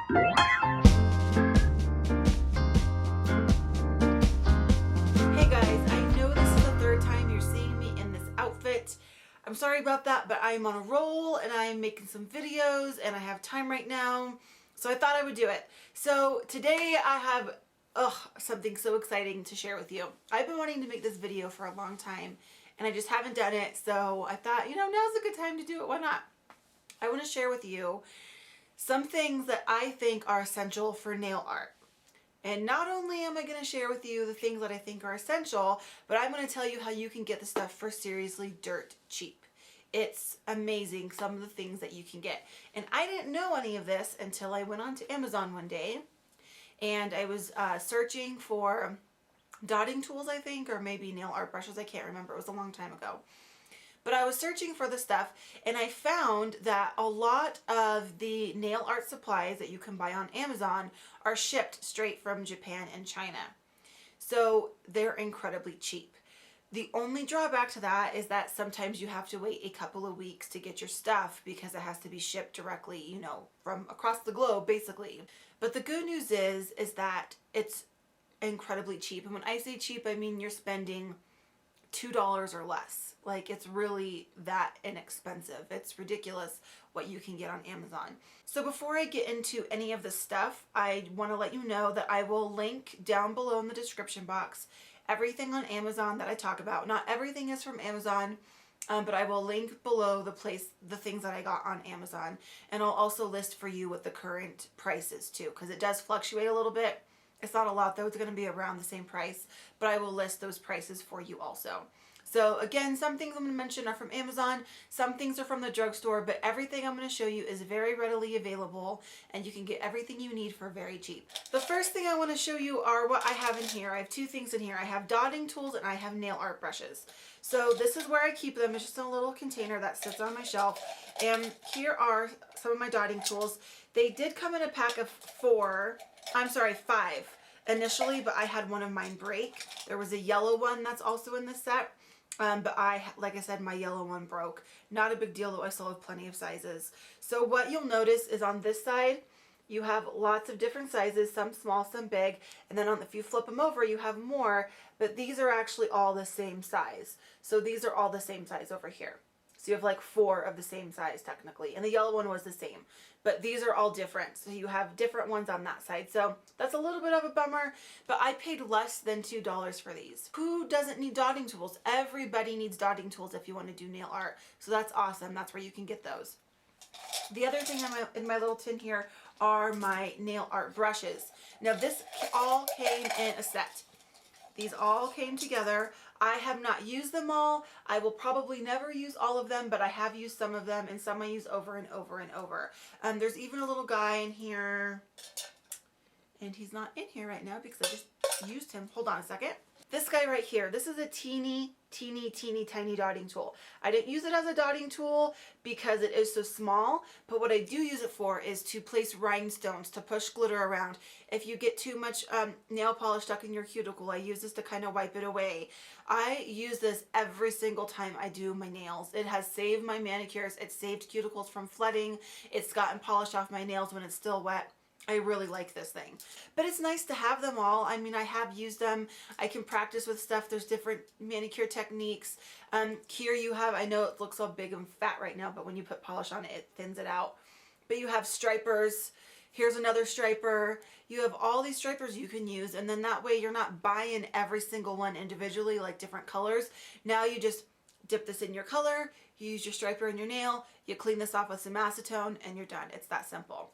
guys, I know this is the third time you're seeing me in this outfit. I'm sorry about that, but I'm on a roll and I'm making some videos and I have time right now, so I thought I would do it. So today I have something so exciting to share with you. I've been wanting to make this video for a long time and I just haven't done it, so I thought, you know, now's a good time to do it. Why not? I want to share with you some things that I think are essential for nail art. And not only am I going to share with you the things that I think are essential, but I'm going to tell you how you can get the stuff for seriously dirt cheap. It's amazing some of the things that you can get. And I didn't know any of this until I went onto Amazon one day and I was searching for dotting tools, I think, or maybe nail art brushes. I can't remember. It was a long time ago. But I was searching for the stuff and I found that a lot of the nail art supplies that you can buy on Amazon are shipped straight from Japan and China. So they're incredibly cheap. The only drawback to that is that sometimes you have to wait a couple of weeks to get your stuff because it has to be shipped directly, you know, from across the globe basically. But the good news is that it's incredibly cheap. And when I say cheap, I mean you're spending $2 or less. Like, it's really that inexpensive. It's ridiculous what you can get on Amazon. So before I get into any of the stuff, I want to let you know that I will link down below in the description box everything on Amazon that I talk about. Not everything is from Amazon, but I will link below the things that I got on Amazon. And I'll also list for you what the current price is too, because it does fluctuate a little bit. It's not a lot though, it's going to be around the same price, but I will list those prices for you also. So again, some things I'm going to mention are from Amazon, some things are from the drugstore, but everything I'm going to show you is very readily available and you can get everything you need for very cheap. The first thing I want to show you are what I have in here. I have two things in here. I have dotting tools and I have nail art brushes. So this is where I keep them. It's just in a little container that sits on my shelf. And here are some of my dotting tools. They did come in a pack of 5 initially, but I had one of mine break. There was a yellow one that's also in the set. But like I said, my yellow one broke. Not a big deal though, I still have plenty of sizes. So what you'll notice is on this side, you have lots of different sizes, some small, some big, and then if you flip them over, you have more, but these are actually all the same size. So these are all the same size over here. So you have like 4 of the same size technically, and the yellow one was the same, but these are all different. So you have different ones on that side. So that's a little bit of a bummer, but I paid less than $2 for these. Who doesn't need dotting tools? Everybody needs dotting tools if you want to do nail art. So that's awesome. That's where you can get those. The other thing in my little tin here are my nail art brushes. Now this all came in a set. These all came together. I have not used them all. I will probably never use all of them, but I have used some of them and some I use over and over and over. There's even a little guy in here, and he's not in here right now because I just used him. Hold on a second. This guy right here, this is a teeny tiny dotting tool. I didn't use it as a dotting tool because it is so small, but what I do use it for is to place rhinestones, to push glitter around. If you get too much nail polish stuck in your cuticle, I use this to kind of wipe it away. I use this every single time I do my nails. It has saved my manicures. It's saved cuticles from flooding. It's gotten polish off my nails when it's still wet. I really like this thing, but it's nice to have them all. I mean, I have used them. I can practice with stuff. There's different manicure techniques. Here you have, I know it looks all big and fat right now, but when you put polish on it, it thins it out. But you have stripers. Here's another striper. You have all these stripers you can use, and then that way you're not buying every single one individually, like different colors. Now you just dip this in your color, you use your striper in your nail, you clean this off with some acetone, and you're done. It's that simple.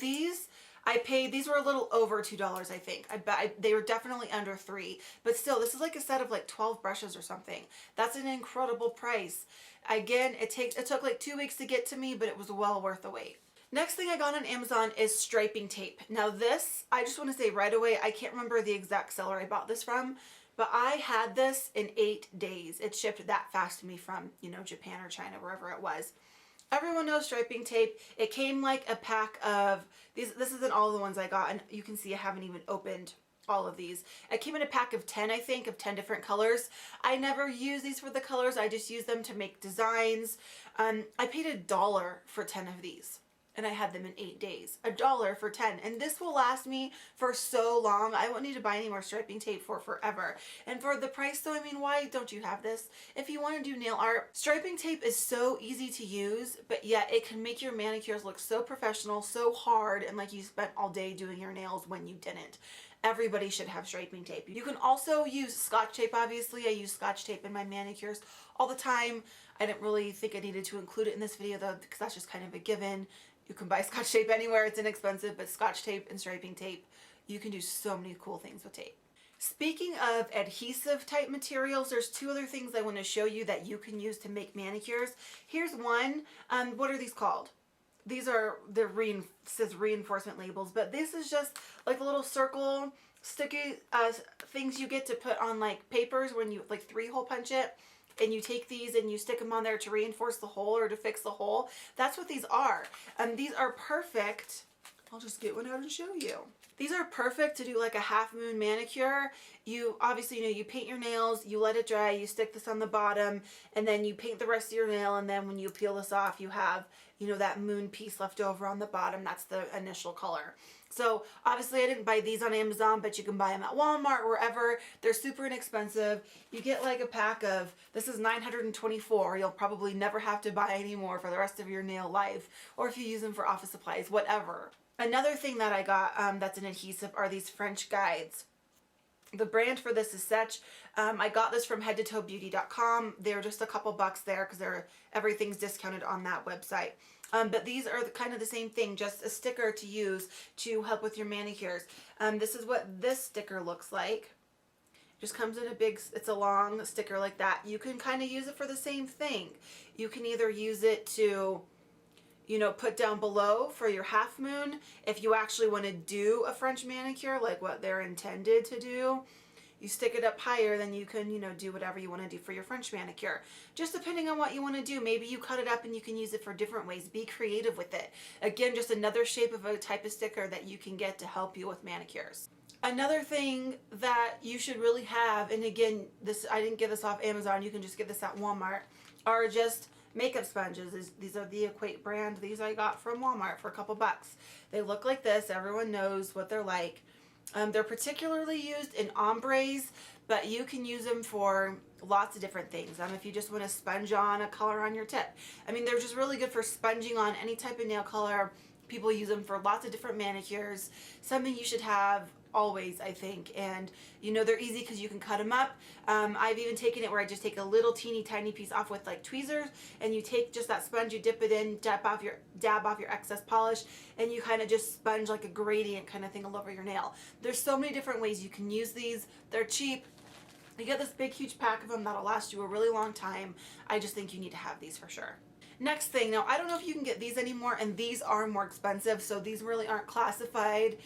These were a little over $2, I think. I bet they were definitely under $3, but still, this is like a set of like 12 brushes or something. That's an incredible price. Again, it took like 2 weeks to get to me, but it was well worth the wait. Next thing I got on Amazon is striping tape. Now this, I just want to say right away, I can't remember the exact seller I bought this from, but I had this in 8 days. It shipped that fast to me from, you know, Japan or China, wherever it was. Everyone knows striping tape. It came like a pack of these. This isn't all the ones I got, and you can see I haven't even opened all of these. It came in a pack of 10, I think, of 10 different colors. I never use these for the colors. I just use them to make designs. I paid $1 for 10 of these. and I had them in 8 days. $1 for 10. And this will last me for so long. I won't need to buy any more striping tape for forever. And for the price though, I mean, why don't you have this? If you want to do nail art, striping tape is so easy to use, but yet it can make your manicures look so professional, so hard, and like you spent all day doing your nails when you didn't. Everybody should have striping tape. You can also use Scotch tape, obviously. I use Scotch tape in my manicures all the time. I didn't really think I needed to include it in this video though, because that's just kind of a given. You can buy Scotch tape anywhere, it's inexpensive, but Scotch tape and striping tape, you can do so many cool things with tape. Speaking of adhesive type materials, there's two other things I want to show you that you can use to make manicures. Here's one. What are these called? These are says reinforcement labels, but this is just like a little circle sticky things you get to put on like papers when you like 3-hole punch it, and you take these and you stick them on there to reinforce the hole or to fix the hole. That's what these are. These are perfect. I'll just get one out and show you. These are perfect to do like a half moon manicure. You obviously, you know, you paint your nails, you let it dry, you stick this on the bottom, and then you paint the rest of your nail, and then when you peel this off, you have, you know, that moon piece left over on the bottom. That's the initial color. So obviously I didn't buy these on Amazon, but you can buy them at Walmart, wherever. They're super inexpensive. You get like a pack of, this is 924. You'll probably never have to buy any more for the rest of your nail life, or if you use them for office supplies, whatever. Another thing that I got that's an adhesive are these French guides. The brand for this is Setch. I got this from headtotoebeauty.com. They're just a couple bucks there because everything's discounted on that website. But these are kind of the same thing, just a sticker to use to help with your manicures. This is what this sticker looks like. Just comes in a big, it's a long sticker like that. You can kind of use it for the same thing. You can either use it to, you know, put down below for your half moon. If you actually want to do a French manicure, like what they're intended to do, you stick it up higher, then you can, you know, do whatever you want to do for your French manicure. Just depending on what you want to do. Maybe you cut it up and you can use it for different ways. Be creative with it. Again, just another shape of a type of sticker that you can get to help you with manicures. Another thing that you should really have, and again, this, I didn't get this off Amazon, you can just get this at Walmart, are just makeup sponges. These are the Equate brand. These I got from Walmart for a couple bucks. They look like this. Everyone knows what they're like. They're particularly used in ombres, but you can use them for lots of different things. If you just want to sponge on a color on your tip. I mean, they're just really good for sponging on any type of nail color. People use them for lots of different manicures. Something you should have always, I think. And you know, they're easy because you can cut them up. I've even taken it where I just take a little teeny tiny piece off with like tweezers, and you take just that sponge, you dip it in, dab off your excess polish, and you kind of just sponge like a gradient kind of thing all over your nail. There's so many different ways you can use these. They're cheap. You get this big huge pack of them that'll last you a really long time. I just think you need to have these for sure. Next thing, now I don't know if you can get these anymore, and these are more expensive, so these really aren't classified.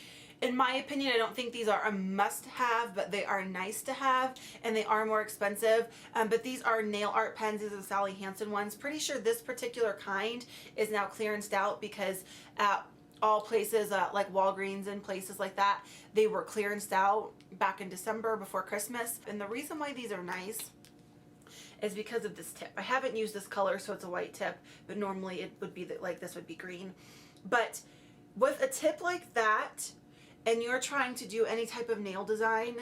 In my opinion, I don't think these are a must-have, but they are nice to have, and they are more expensive. But these are nail art pens. These are the Sally Hansen ones. Pretty sure this particular kind is now clearanced out because at all places like Walgreens and places like that, they were clearanced out back in December before Christmas. And the reason why these are nice is because of this tip. I haven't used this color, so it's a white tip, but normally it would be like this would be green. But with a tip like that, and you're trying to do any type of nail design,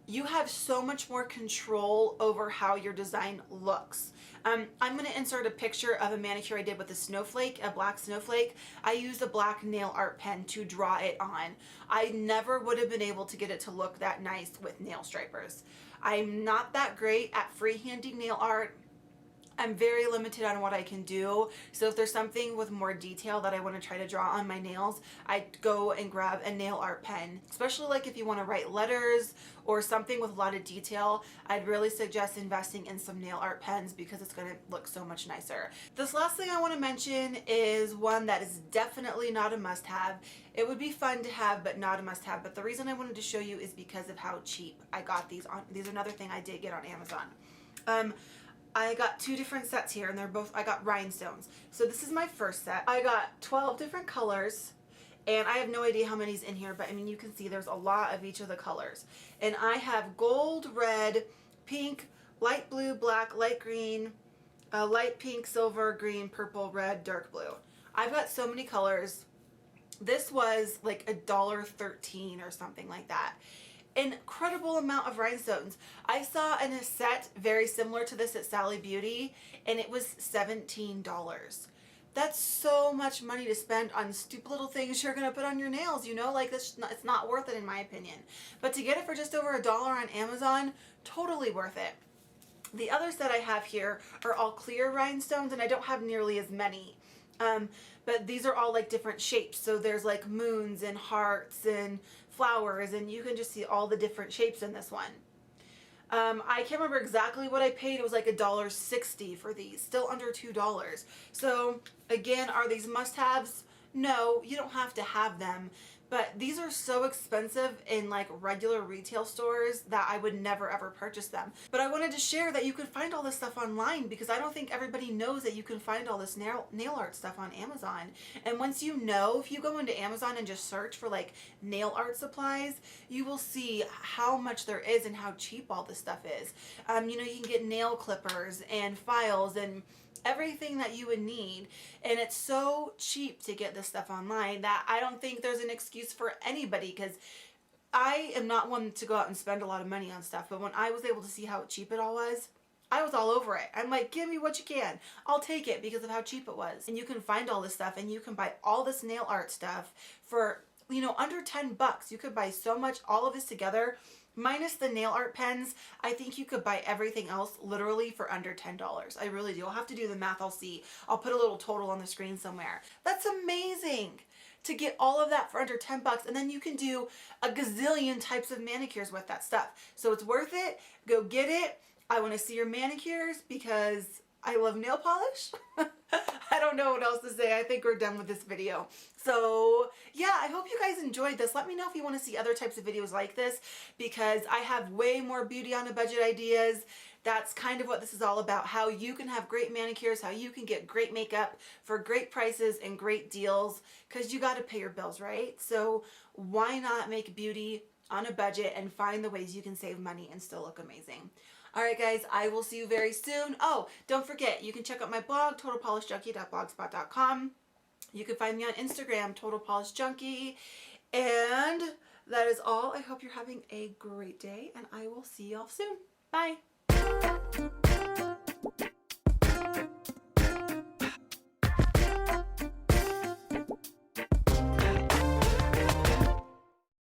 you have so much more control over how your design looks. I'm going to insert a picture of a manicure I did with a snowflake, a black snowflake. I used a black nail art pen to draw it on. I never would have been able to get it to look that nice with nail stripers. I'm not that great at freehanding nail art. I'm very limited on what I can do. So if there's something with more detail that I want to try to draw on my nails, I go and grab a nail art pen. Especially like if you want to write letters or something with a lot of detail, I'd really suggest investing in some nail art pens because it's going to look so much nicer. This last thing I want to mention is one that is definitely not a must-have. It would be fun to have, but not a must-have. But the reason I wanted to show you is because of how cheap I got these on. These are another thing I did get on Amazon. I got two different sets here, and they're both, I got Rhinestones. So this is my first set. I got 12 different colors, and I have no idea how many's in here, but I mean, you can see there's a lot of each of the colors. And I have gold, red, pink, light blue, black, light green, light pink, silver, green, purple, red, dark blue. I've got so many colors. This was like $1.13 or something like that. Incredible amount of rhinestones. I saw in a set very similar to this at Sally Beauty, and it was $17. That's so much money to spend on stupid little things you're gonna put on your nails, you know, like it's not worth it in my opinion. But to get it for just over $1 on Amazon, totally worth it. The other set I have here are all clear rhinestones, and I don't have nearly as many. But these are all like different shapes. So there's like moons and hearts and flowers, and you can just see all the different shapes in this one. I can't remember exactly what I paid. It was like $1.60 for these, still under $2. So again, are these must-haves? No, you don't have to have them. But these are so expensive in like regular retail stores that I would never ever purchase them. But I wanted to share that you can find all this stuff online, because I don't think everybody knows that you can find all this nail art stuff on Amazon. And once you know, if you go into Amazon and just search for like nail art supplies, you will see how much there is and how cheap all this stuff is. You know, you can get nail clippers and files and everything that you would need, and it's so cheap to get this stuff online that I don't think there's an excuse for anybody, because I am not one to go out and spend a lot of money on stuff, but when I was able to see how cheap it all was, I was all over it. I'm like, give me what you can. I'll take it because of how cheap it was. And you can find all this stuff, and you can buy all this nail art stuff for, you know, under 10 bucks. You could buy so much, all of this together. Minus the nail art pens, I think you could buy everything else literally for under $10. I really do. I'll have to do the math. I'll see. I'll put a little total on the screen somewhere. That's amazing to get all of that for under 10 bucks. And then you can do a gazillion types of manicures with that stuff. So it's worth it. Go get it. I want to see your manicures because I love nail polish. I don't know what else to say. I think we're done with this video. So yeah, I hope you guys enjoyed this. Let me know if you want to see other types of videos like this, because I have way more beauty on a budget ideas. That's kind of what this is all about, how you can have great manicures, how you can get great makeup for great prices and great deals, because you got to pay your bills, right? So why not make beauty on a budget and find the ways you can save money and still look amazing? All right, guys, I will see you very soon. Oh, don't forget, you can check out my blog, totalpolishjunkie.blogspot.com. You can find me on Instagram, totalpolishjunkie. And that is all. I hope you're having a great day, and I will see y'all soon. Bye.